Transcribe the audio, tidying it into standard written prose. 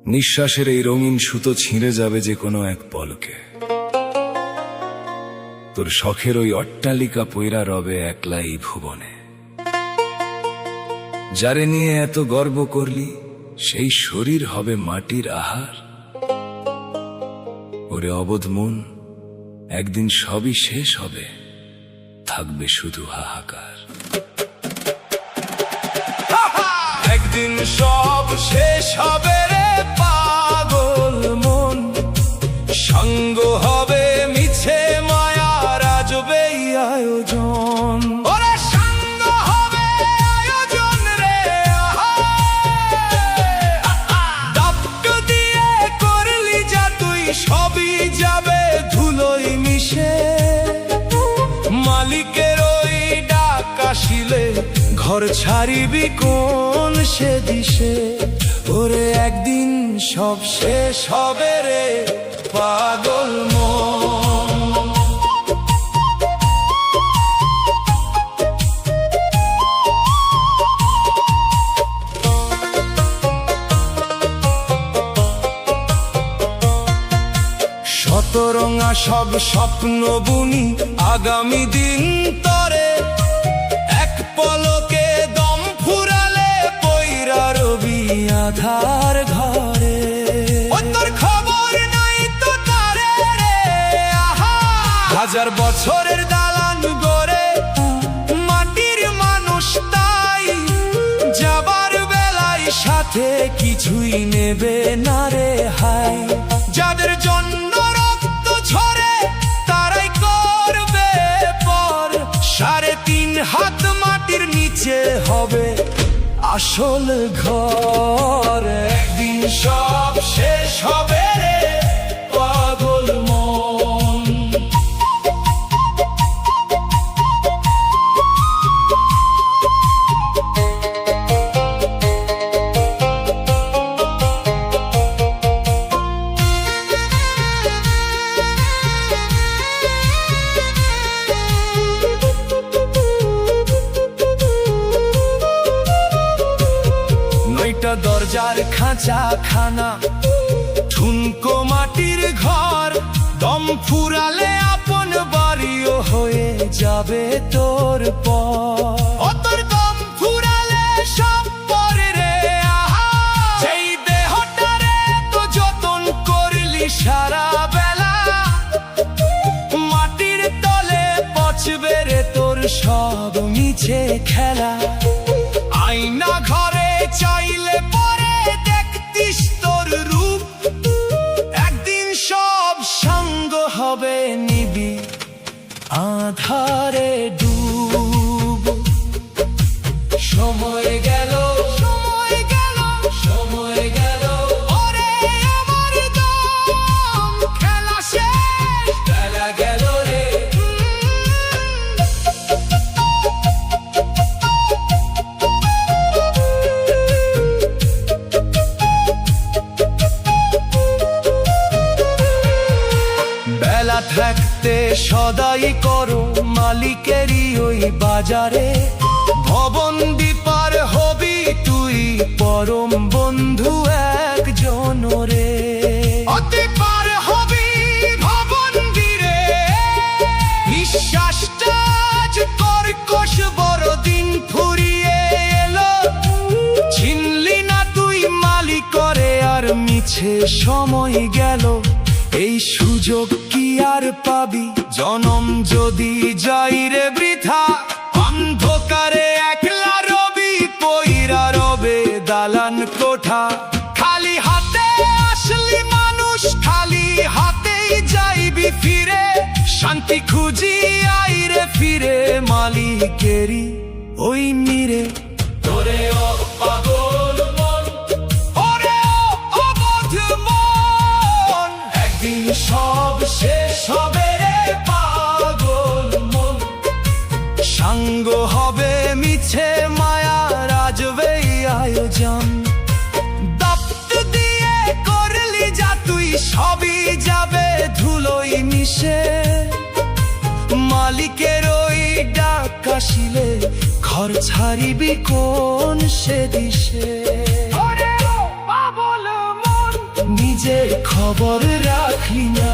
নিঃশ্বাসের এই রঙিন সুতো ছিঁড়ে যাবে যে কোনো এক পলকে। তোর শখের ওই অট্টালিকা পইরা রবে একলা এই ভুবনে। যারে নিয়ে এত গর্ব করলি সেই শরীর হবে মাটির আহার। ওরে অবোধ মন, একদিন সবই শেষ হবে, থাকবে শুধু হাহাকার। একদিন সব শেষ হবে রে পাগল মন, সঙ্গ হবে মিছে মায়ার আজবে আয়োজন। ওরে সঙ্গ হবে আয়োজন রে, দাপটু দিয়ে করলি যা তুই সবই যাবে ধুলোয় মিশে। মালিকের ওই ডাক আসিলে ঘর ছাড়িবি কোন সে দিশে। ওরে একদিন সব শেষ হবে রে পাগল মন। শতরঙা সব স্বপ্ন বুনি আগামী দিন তরে, এক পলকে দম ফুরালে পইরা রবি আধার ঘরে। তোর খবর নাই তো তারে রে, হাজার বছরের দালান গড়ে মাটির মানুষ তাই যাবার বেলায় সাথে কিছুই নেবে না রে হাই। যাদের জন্য রক্ত ঝরে তারাই করবে পর, 3.5 হাত মাটির নিচে হবে আসল ঘর। একদিন সব শেষ হবে রে পাগল মন। দরজার খাঁচা খানা ঠুনকো মাটির ঘর, দম ফুরালে আপন বাড়িও হয়ে যাবে তোর পর। তোর দম ফুরালে সব পরে রে, সেই দেহটারে তো যতন করলি সারা বেলা, মাটির তলে পচবে রে তোর সব মিছে খেলা। আয়না ঘরে চাইলে পরে দেখতিস তোর রূপ, একদিন সব সঙ্গ হবে নিবি আধারে ডুব। সময় গেল সময় গেল সময় গেল, ওরে আমার দম খেলা শেষ, খেলা গেল রে। থাকতে সদাই করো মালিকেরই ওই বাজারে, ভবন দীপার হবি তুই পরম বন্ধু একজন রে। অতিপার হবি ভবন দিরে, নিঃশ্বাসটা আজ কর্কশ বড়দিন ফুরিয়ে এলো। চিনলি না তুই মালিকরে আর মিছে সময় গেল। এই সুযোগ কি আর পাবি জনম যদি যাই রে বৃথা, অন্ধকারে একলা রবি পইরা রবে দালান কোঠা। খালি হাতে আসলি মানুষ, খালি হাতেই যাইবি ফিরে, শান্তি খুঁজি আইরে ফিরে মালিকেরই ওই নিরে। তোরে ও পাগল মন, ওরে ও অবোধ মন, একদিন সব শেষ হবে রে পাগল মন। সঙ্গ হবে মিছে মায়ার আজবে আয়োজন। দাপটু দিয়ে করলি যা তুই সবই যাবে ধুলোয় মিশে। মালিকের ওই ডাক আসিলে ঘর ছাড়িবি কোন সে দিশে। ওরে ও পাগল মন। নিজের খবর রাখি না।